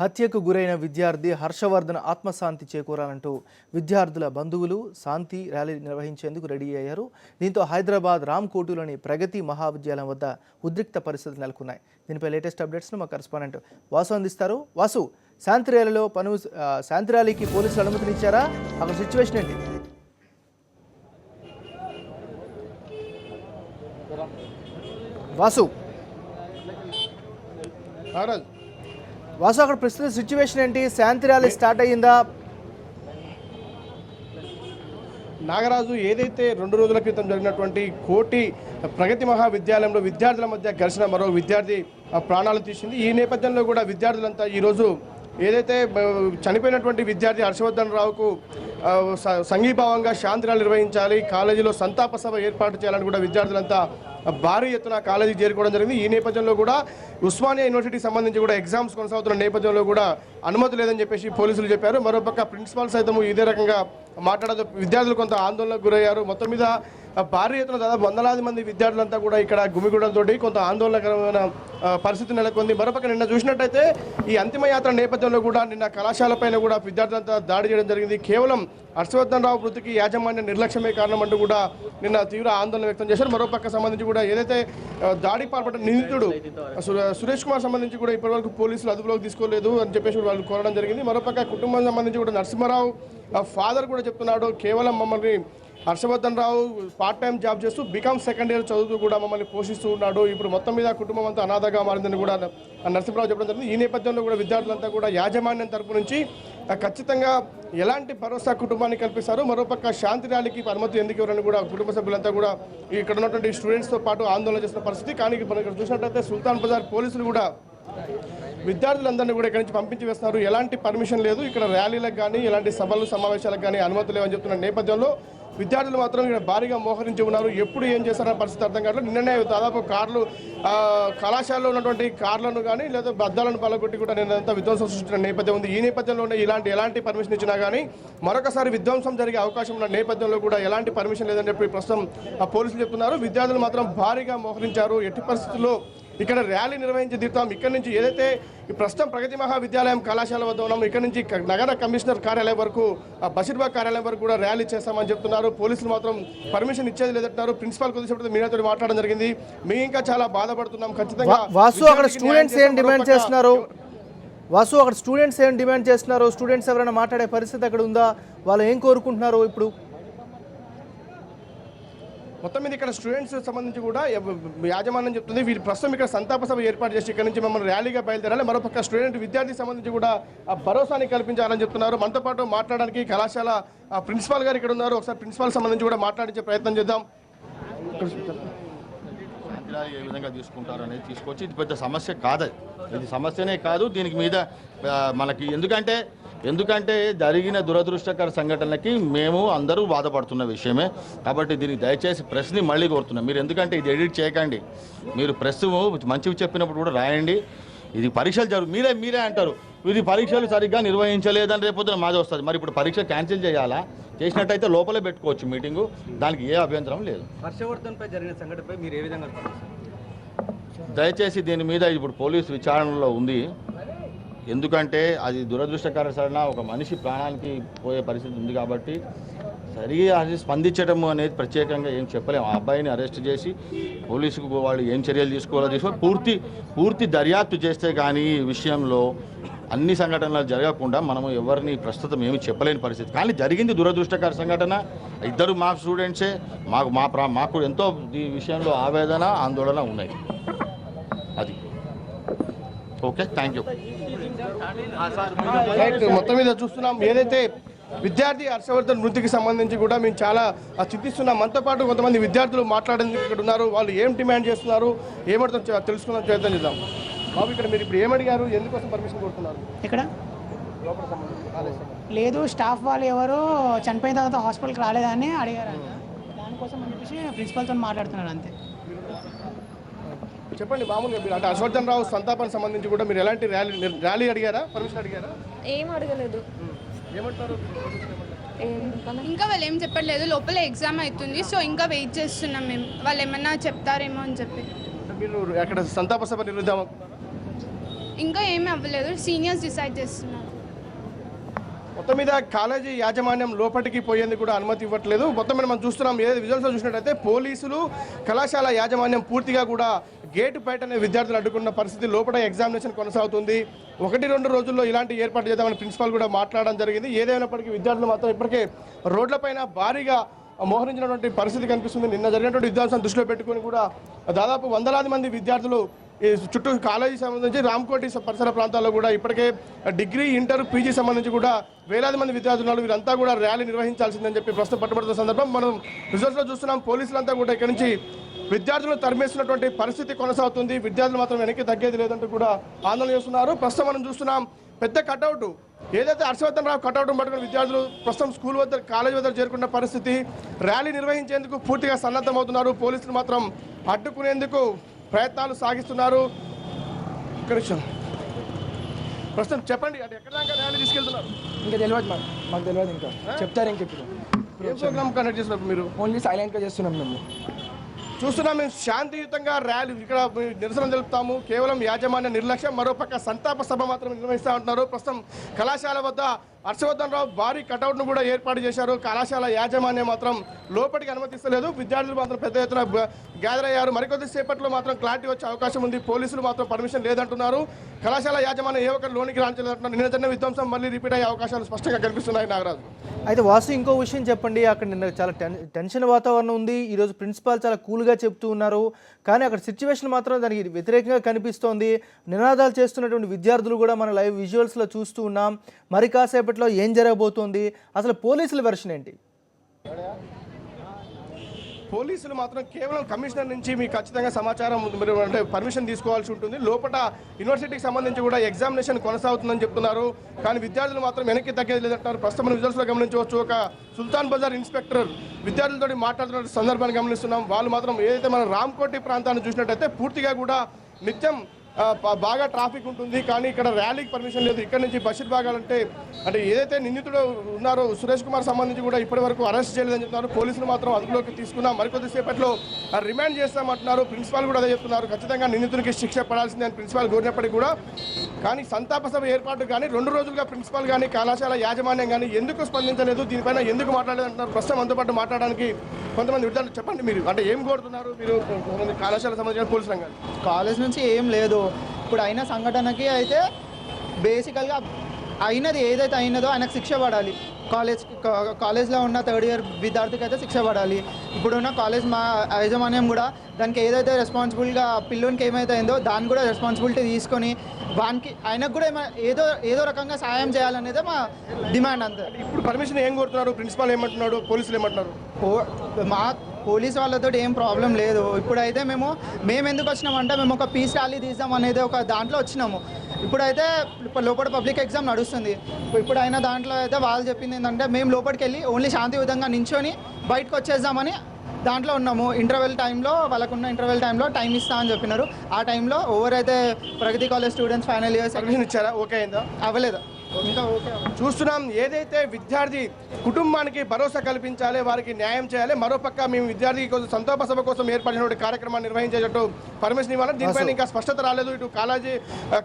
హత్యకు గురైన విద్యార్థి హర్షవర్ధన్ ఆత్మశాంతి చేకూరాలంటూ విద్యార్థుల బంధువులు శాంతి ర్యాలీ నిర్వహించేందుకు రెడీ అయ్యారు. దీంతో హైదరాబాద్ రామ్కోటిలోని ప్రగతి మహావిద్యాలయం వద్ద ఉద్రిక్త పరిస్థితులు నెలకొన్నాయి. దీనిపై లేటెస్ట్ అప్డేట్స్ను మా కరెస్పాండెంట్ వాసు అందిస్తారు. వాసు, శాంతి ర్యాలీకి పోలీసులు అనుమతినిచ్చారా? అక్కడ సిచ్యువేషన్ ఏంటి? వాసు అక్కడ ప్రస్తుత సిచ్యువేషన్ ఏంటి? శాంతి ర్యాలీ స్టార్ట్ అయ్యిందా? నాగరాజు, ఏదైతే 2 రోజుల క్రితం జరిగినటువంటి కోటి ప్రగతి మహావిద్యాలయంలో విద్యార్థుల మధ్య ఘర్షణ మరో విద్యార్థి ప్రాణాలు తీసింది. ఈ నేపథ్యంలో కూడా విద్యార్థులంతా ఈరోజు ఏదైతే చనిపోయినటువంటి విద్యార్థి హర్షవర్ధన్ రావుకు సంఘీభావంగా శాంతి ర్యాలీ నిర్వహించాలి, కాలేజీలో సంతాప సభ ఏర్పాటు చేయాలని కూడా విద్యార్థులంతా భారీ ఎత్తున కాలేజీకి చేరుకోవడం జరిగింది. ఈ నేపథ్యంలో కూడా ఉస్మానియా యూనివర్సిటీకి సంబంధించి కూడా ఎగ్జామ్స్ కొనసాగుతున్న నేపథ్యంలో కూడా అనుమతి లేదని చెప్పేసి పోలీసులు చెప్పారు. మరోపక్క ప్రిన్సిపాల్ సైతం ఇదే రకంగా మాట్లాడదు. విద్యార్థులు కొంత ఆందోళనకు గురయ్యారు. మొత్తం మీద భారీ ఎత్తున దాదాపు వందలాది మంది విద్యార్థులంతా కూడా ఇక్కడ గుమిగూడంతో కొంత ఆందోళనకరమైన పరిస్థితి నెలకొంది. మరోపక్క నిన్న చూసినట్టయితే ఈ అంతిమ యాత్ర నేపథ్యంలో కూడా నిన్న కళాశాలపైన కూడా విద్యార్థులంతా దాడి చేయడం జరిగింది. కేవలం హర్షవర్ధన్ రావు మృతికి యాజమాన్య నిర్లక్ష్యమే కారణం అంటూ కూడా నిన్న తీవ్ర ఆందోళన వ్యక్తం చేశారు. మరోపక్క సంబంధించి కూడా ఏదైతే దాడికి పాల్పడిన నిందితుడు సురేష్ కుమార్ సంబంధించి కూడా ఇప్పటివరకు పోలీసులు అదుపులోకి తీసుకోలేదు అని చెప్పేసి వాళ్ళు కోరడం జరిగింది. మరోపక్క కుటుంబం సంబంధించి కూడా నరసింహారావు ఫాదర్ కూడా చెప్తున్నాడు, కేవలం మమ్మల్ని హర్షవర్ధన్ రావు పార్ట్ టైం జాబ్ చేస్తూ బీకామ్ సెకండ్ ఇయర్ చదువుతూ కూడా మమ్మల్ని పోషిస్తూ ఉన్నాడు. ఇప్పుడు మొత్తం మీద కుటుంబం అంతా అనాథగా మారిందని కూడా నరసింహరావు చెప్పడం జరిగింది. ఈ నేపథ్యంలో కూడా విద్యార్థులంతా కూడా యాజమాన్యం తరపు నుంచి ఖచ్చితంగా ఎలాంటి భరోసా కుటుంబాన్ని కల్పిస్తారు, మరోపక్క శాంతి ర్యాలీకి అనుమతి ఎందుకు ఇవ్వరని కూడా కుటుంబ సభ్యులంతా కూడా ఇక్కడ ఉన్నటువంటి స్టూడెంట్స్తో పాటు ఆందోళన చేసిన పరిస్థితి. కానీ మనం ఇక్కడ చూసినట్టయితే సుల్తాన్ బజార్ పోలీసులు కూడా విద్యార్థులందరినీ కూడా ఇక్కడి నుంచి పంపించి వేస్తున్నారు. ఎలాంటి పర్మిషన్ లేదు, ఇక్కడ ర్యాలీలకు కానీ ఎలాంటి సభలు సమావేశాలకు కానీ అనుమతి లేవని చెప్తున్న నేపథ్యంలో విద్యార్థులు మాత్రం ఇక్కడ భారీగా మోహరించి ఉన్నారు. ఎప్పుడు ఏం చేస్తారన్న పరిస్థితి అర్థం కావట్లేదు. నిన్ననే దాదాపు కార్లు కళాశాలలో ఉన్నటువంటి కార్లను కానీ లేదా బద్దాలను పలగొట్టి కూడా నిన్నంతా విధ్వంసం సృష్టించిన నేపథ్యం ఉంది. ఈ నేపథ్యంలోనే ఎలాంటి పర్మిషన్ ఇచ్చినా కానీ మరొకసారి విధ్వంసం జరిగే అవకాశం ఉన్న నేపథ్యంలో కూడా ఎలాంటి పర్మిషన్ లేదని చెప్పి ప్రస్తుతం పోలీసులు చెప్తున్నారు. విద్యార్థులు మాత్రం భారీగా మోహరించారు. ఎట్టి పరిస్థితుల్లో ఇక్కడ ర్యాలీ నిర్వహించి తీరుతాం. ఇక్కడ నుంచి ఏదైతే ప్రస్తుతం ప్రగతి మహావిద్యాలయం కళాశాల వద్ద ఉన్నాము, ఇక్కడ నుంచి నగర కమిషనర్ కార్యాలయం వరకు బషీర్బాగ్ కార్యాలయం వరకు కూడా ర్యాలీ చేస్తామని చెప్తున్నారు. పోలీసులు మాత్రం పర్మిషన్ ఇచ్చేది లేదంటున్నారు. ప్రిన్సిపాల్ కొద్దిసేపటి మీడియాతో మాట్లాడడం జరిగింది. మేము ఇంకా చాలా బాధపడుతున్నాం. ఖచ్చితంగా వాసు, అక్కడ స్టూడెంట్స్ ఏం డిమాండ్ చేస్తున్నారు? స్టూడెంట్స్ ఎవరైనా మాట్లాడే పరిస్థితి అక్కడ ఉందా? వాళ్ళు ఏం కోరుకుంటున్నారు? ఇప్పుడు మొత్తం మీద ఇక్కడ స్టూడెంట్స్ సంబంధించి కూడా యాజమాన్యం చెప్తుంది, వీళ్ళు ప్రస్తుతం ఇక్కడ సంతాప సభ ఏర్పాటు చేసి ఇక్కడ నుంచి మమ్మల్ని ర్యాలీగా బయలుదేరాలి, మరోపక్క స్టూడెంట్ విద్యార్థికి సంబంధించి కూడా భరోసాని కల్పించాలని చెప్తున్నారు. మనతో పాటు మాట్లాడడానికి కళాశాల ప్రిన్సిపాల్ గారు ఇక్కడ ఉన్నారు. ఒకసారి ప్రిన్సిపాల్ సంబంధించి కూడా మాట్లాడించే ప్రయత్నం చేద్దాం. ఏ విధంగా తీసుకుంటారు అనేది తీసుకొచ్చి ఇది పెద్ద సమస్య కాదు, ఇది సమస్యనే కాదు దీనికి మీద మనకి ఎందుకంటే జరిగిన దురదృష్టకర సంఘటనలకి మేము అందరూ బాధపడుతున్న విషయమే. కాబట్టి దీనికి దయచేసి ప్రెస్ని మళ్ళీ కోరుతున్నాం, మీరు ఎందుకంటే ఇది ఎడిట్ చేయకండి, మీరు ప్రెస్ మంచివి చెప్పినప్పుడు కూడా రాయండి. ఇది పరీక్షలు మీరే అంటారు ఇది పరీక్షలు సరిగ్గా నిర్వహించలేదని రేపొద్దున మాది వస్తుంది. మరి ఇప్పుడు పరీక్ష క్యాన్సిల్ చేయాలా? చేసినట్టయితే లోపలే పెట్టుకోవచ్చు మీటింగు, దానికి ఏ అభ్యంతరం లేదు. హర్షవర్ధన్పై జరిగిన సంఘటనపై మీరు ఏ విధంగా దయచేసి దీని మీద ఇప్పుడు పోలీసు విచారణలో ఉంది. ఎందుకంటే అది దురదృష్టకరమైన ఒక మనిషి ప్రాణానికి పోయే పరిస్థితి ఉంది కాబట్టి సరిగా అది స్పందించడం అనేది ప్రత్యేకంగా ఏం చెప్పలేము. ఆ అబ్బాయిని అరెస్ట్ చేసి పోలీసుకు వాళ్ళు ఏం చర్యలు తీసుకోవాలో పూర్తి దర్యాప్తు చేస్తే కానీ ఈ విషయంలో అన్ని సంఘటనలు జరగకుండా మనము ఎవరిని ప్రస్తుతం ఏమి చెప్పలేని పరిస్థితి. కానీ జరిగింది దురదృష్టకర సంఘటన. ఇద్దరు మా స్టూడెంట్సే, మాకు ఎంతో ఈ విషయంలో ఆవేదన ఆందోళన ఉన్నాయి. అది ఓకే, థ్యాంక్ యూ. మొత్తం మీద చూస్తున్నాం ఏదైతే విద్యార్థి హర్షవర్ధన్ మృతికి సంబంధించి కూడా మేము చాలా చింతిస్తున్నాం. మనతో పాటు కొంతమంది విద్యార్థులు మాట్లాడేందుకు ఇక్కడ ఉన్నారు. వాళ్ళు ఏం డిమాండ్ చేస్తున్నారు, ఏమడుతుందో తెలుసుకున్నాం ప్రయత్నం చేద్దాం. బాబు, ఇక్కడ మీరు ఇప్పుడు ఏమడిగారు, ఎందుకోసం పర్మిషన్ కోరుతున్నారు? ఇక్కడ లేదు, స్టాఫ్ వాళ్ళు ఎవరు చనిపోయిన తర్వాత హాస్పిటల్కి రాలేదని అడిగారంట. దానికోసం అని చెప్పేసి ప్రిన్సిపల్తో మాట్లాడుతున్నారు అంతే. చెప్పండి, మామూలుగా మీరు అంటే హర్షవర్ధన్ రావు సంతాపానికి సంబంధించి కూడా మీరు ఎలాంటి ర్యాలీ అడిగారా, పర్మిషన్ అడిగారా? ఏం అడగలేదు. ఏమంటారు? ఇంకా వాళ్ళు ఏం చెప్పట్లేదు, లోపల ఎగ్జామ్ అవుతుంది, సో ఇంకా వెయిట్ చేస్తున్నాం మేము, వాళ్ళు ఏమన్నా చెప్తారేమో అని చెప్పి. మీరు అక్కడ సంతాప సభ నిర్వహిద్దాం ఇంకా ఏమీ అవ్వలేదు, సీనియర్స్ డిసైడ్ చేస్తున్నారు. మొత్తం మీద కాలేజీ యాజమాన్యం లోపలికి పోయేందుకు కూడా అనుమతి ఇవ్వట్లేదు. మొత్తం మీద మనం చూస్తున్నాం, ఏదైతే విజువల్స్లో చూసినట్టయితే పోలీసులు కళాశాల యాజమాన్యం పూర్తిగా కూడా గేటు బయటనే విద్యార్థులు అడ్డుకున్న పరిస్థితి. లోపల ఎగ్జామినేషన్ కొనసాగుతుంది. 1-2 రోజుల్లో ఇలాంటి ఏర్పాటు చేద్దామని ప్రిన్సిపాల్ కూడా మాట్లాడడం జరిగింది. ఏదైనప్పటికీ విద్యార్థులు మాత్రం ఇప్పటికే రోడ్లపైన భారీగా మోహరించినటువంటి పరిస్థితి కనిపిస్తుంది. నిన్న జరిగినటువంటి విద్వాంసం దృష్టిలో పెట్టుకుని కూడా దాదాపు వందలాది మంది విద్యార్థులు ఈ చుట్టూ కాలేజీ సంబంధించి రామ్కోటి పరిసర ప్రాంతాల్లో కూడా ఇప్పటికే డిగ్రీ, ఇంటర్, పీజీ సంబంధించి కూడా వేలాది మంది విద్యార్థులు వీరంతా కూడా ర్యాలీ నిర్వహించాల్సిందని చెప్పి ప్రస్తుతం పట్టుబడుతున్న సందర్భం మనం రిజల్ట్స్లో చూస్తున్నాం. పోలీసులంతా కూడా ఇక్కడి నుంచి విద్యార్థులను తరిమేస్తున్నటువంటి పరిస్థితి కొనసాగుతుంది. విద్యార్థులు మాత్రం వెనక్కి తగ్గేది లేదంటూ కూడా ఆందోళన చేస్తున్నారు. ప్రస్తుతం మనం చూస్తున్నాం పెద్ద కటౌట్, ఏదైతే హర్షవర్ధన్ రావు కటౌట్ పట్టుకున్న విద్యార్థులు ప్రస్తుతం స్కూల్ వద్ద, కాలేజ్ వద్ద చేరుకున్న పరిస్థితి. ర్యాలీ నిర్వహించేందుకు పూర్తిగా సన్నద్ధమవుతున్నారు. పోలీసులు మాత్రం అడ్డుకునేందుకు ప్రయత్నాలు సాగిస్తున్నారు. ప్రస్తుతం చెప్పండి, అంటే ఎక్కడ దాకా ర్యాలీ తీసుకెళ్తున్నారు? ఇంకా తెలియదు మాకు తెలియదు, ఇంకా చెప్తారు ఇంక ఇప్పుడు ఏ ప్రోగ్రామ్ కండక్ట్ చేస్తున్నారు మీరు? ఓన్లీ సైలెంట్గా చేస్తున్నాం మేము. చూస్తున్నాం మేము శాంతియుతంగా ర్యాలీ ఇక్కడ నిరసన తెలుపుతాము. కేవలం యాజమాన్య నిర్లక్ష్యం, మరోపక్క సంతాప సభ మాత్రం నిర్వహిస్తూ ఉంటున్నారు. ప్రస్తుతం కళాశాల వద్ద హర్షవర్ధన్ రావు భారీ కటౌట్ను కూడా ఏర్పాటు చేశారు. కళాశాల యాజమాన్యం మాత్రం లోపలికి అనుమతిస్తలేదు. విద్యార్థులు మాత్రం పెద్ద ఎత్తున గ్యాదర్ అయ్యారు. మరికొద్ది సేపట్లో మాత్రం క్లారిటీ వచ్చే అవకాశం ఉంది. పోలీసులు మాత్రం పర్మిషన్ లేదంటున్నారు. కళాశాల యాజమాన్యం ఏ ఒక్కరు లోనికి రాంచలేదంటున్నారు. నిన్న జరిగిన విధ్వంసం మళ్ళీ రిపీట్ అయ్యే అవకాశాలు స్పష్టంగా కనిపిస్తున్నాయి. నాగరాజు, అయితే వాసు ఇంకో విషయం చెప్పండి, అక్కడ నిన్న చాలా టెన్షన్ వాతావరణం ఉంది. ఈరోజు ప్రిన్సిపాల్ చాలా కూల్గా చెప్తూ ఉన్నారు, కానీ అక్కడ సిచ్యువేషన్ మాత్రం దానికి వ్యతిరేకంగా కనిపిస్తోంది. నినాదాలు చేస్తున్నటువంటి విద్యార్థులు కూడా మన లైవ్ విజువల్స్లో చూస్తూ ఉన్నాం. మరి కాసేపట్లో ఏం జరగబోతోంది, అసలు పోలీసుల వెర్షన్ ఏంటి? పోలీసులు మాత్రం కేవలం కమిషనర్ నుంచి మీకు ఖచ్చితంగా సమాచారం మీరు అంటే పర్మిషన్ తీసుకోవాల్సి ఉంటుంది. లోపల యూనివర్సిటీకి సంబంధించి కూడా ఎగ్జామినేషన్ కొనసాగుతుందని చెప్తున్నారు. కానీ విద్యార్థులు మాత్రం వెనక్కి తగ్గేది లేదంటారు. ప్రస్తుతం రిజల్ట్స్లో గమనించవచ్చు. ఒక సుల్తాన్ బజార్ ఇన్స్పెక్టర్ విద్యార్థులతో మాట్లాడుతున్న సందర్భాన్ని గమనిస్తున్నాం. వాళ్ళు మాత్రం ఏదైతే మన రామ్కోటి ప్రాంతాన్ని చూసినట్టయితే పూర్తిగా కూడా నిత్యం బాగా ట్రాఫిక్ ఉంటుంది. కానీ ఇక్కడ ర్యాలీకి పర్మిషన్ లేదు. ఇక్కడ నుంచి బషీర్ బాగాలంటే అంటే ఏదైతే నిందితుడు ఉన్నారో సురేష్ కుమార్ సంబంధించి కూడా ఇప్పటి వరకు అరెస్ట్ చేయలేదని చెప్తున్నారు. పోలీసులు మాత్రం అదుపులోకి తీసుకున్నాం, మరికొద్దిసేపట్లో రిమాండ్ చేస్తామంటున్నారు. ప్రిన్సిపాల్ కూడా అదే చెప్తున్నారు. ఖచ్చితంగా నిందితునికి శిక్ష పడాల్సిందే అని ప్రిన్సిపాల్ కోరినప్పటికీ కూడా కానీ సంతాప సభ ఏర్పాటు కానీ 2 రోజులుగా ప్రిన్సిపాల్ కానీ కళాశాల యాజమాన్యం కానీ ఎందుకు స్పందించలేదు, దీనిపైన ఎందుకు మాట్లాడలేదంటున్నారు. ప్రస్తుతం మనతో పాటు మాట్లాడడానికి కొంతమంది విద్యార్థులు చెప్పండి, మీరు అంటే ఏం కోరుతున్నారు? మీరు కళాశాల సంబంధించిన పోలీసు రంగాలు కాలేజ్ నుంచి ఏం లేదు. ఇప్పుడు అయిన సంఘటనకి అయితే బేసికల్గా అయినది ఏదైతే అయినదో ఆయనకు శిక్ష పడాలి. కాలేజ్లో ఉన్న 3rd ఇయర్ విద్యార్థికి అయితే శిక్ష పడాలి. ఇప్పుడున్న కాలేజ్ మా యాజమాన్యం కూడా దానికి ఏదైతే రెస్పాన్సిబుల్గా పిల్లోనికి ఏమైతే అయిందో దాన్ని కూడా రెస్పాన్సిబిలిటీ తీసుకొని వానికి ఆయనకు కూడా ఏదో రకంగా సాయం చేయాలనేదే మా డిమాండ్. అంతే. ఇప్పుడు పర్మిషన్ ఏం కోరుతున్నారు? ప్రిన్సిపాల్ ఏమంటున్నాడు, పోలీసులు ఏమంటున్నారు? మా పోలీస్ వాళ్ళతో ఏం ప్రాబ్లం లేదు. ఇప్పుడైతే మేము ఎందుకు వచ్చినామంటే మేము ఒక పీస్ ర్యాలీ తీద్దాం అనేది ఒక దాంట్లో వచ్చినాము. ఇప్పుడైతే లోపల పబ్లిక్ ఎగ్జామ్ నడుస్తుంది. ఇప్పుడు అయిన దాంట్లో అయితే వాళ్ళు చెప్పింది ఏంటంటే మేము లోపలికి వెళ్ళి ఓన్లీ శాంతియుతంగా నించొని బయటకు వచ్చేద్దామని దాంట్లో ఉన్నాము. ఇంటర్వెల్ టైంలో వాళ్ళకున్న ఇంటర్వెల్ టైంలో టైం ఇస్తా అని చెప్పినారు. ఆ టైంలో ఎవరైతే Pragati college students final years permission ఇచ్చారా? ఓకే అయిందా? అవ్వలేదు ఇంకా. ఓకే చూస్తున్నాం, ఏదైతే విద్యార్థి కుటుంబానికి భరోసా కల్పించాలి, వారికి న్యాయం చేయాలి. మరోపక్క మేము విద్యార్థి కోసం సంతాప సభ కోసం ఏర్పడిన కార్యక్రమాన్ని నిర్వహించేటట్టు పర్మిషన్ ఇవ్వాలని దీనిపైన ఇంకా స్పష్టత రాలేదు. ఇటు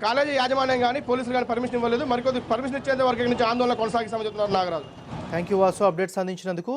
కాలేజీ యాజమాన్యం కానీ పోలీసులు కానీ పర్మిషన్ ఇవ్వలేదు. మరికొద్ది పర్మిషన్ ఇచ్చేంత వరకు నుంచి ఆందోళన కొనసాగిస్తామని చెప్తున్నారు. Nagaraju, thank you Vasu, updates అందించినందుకు.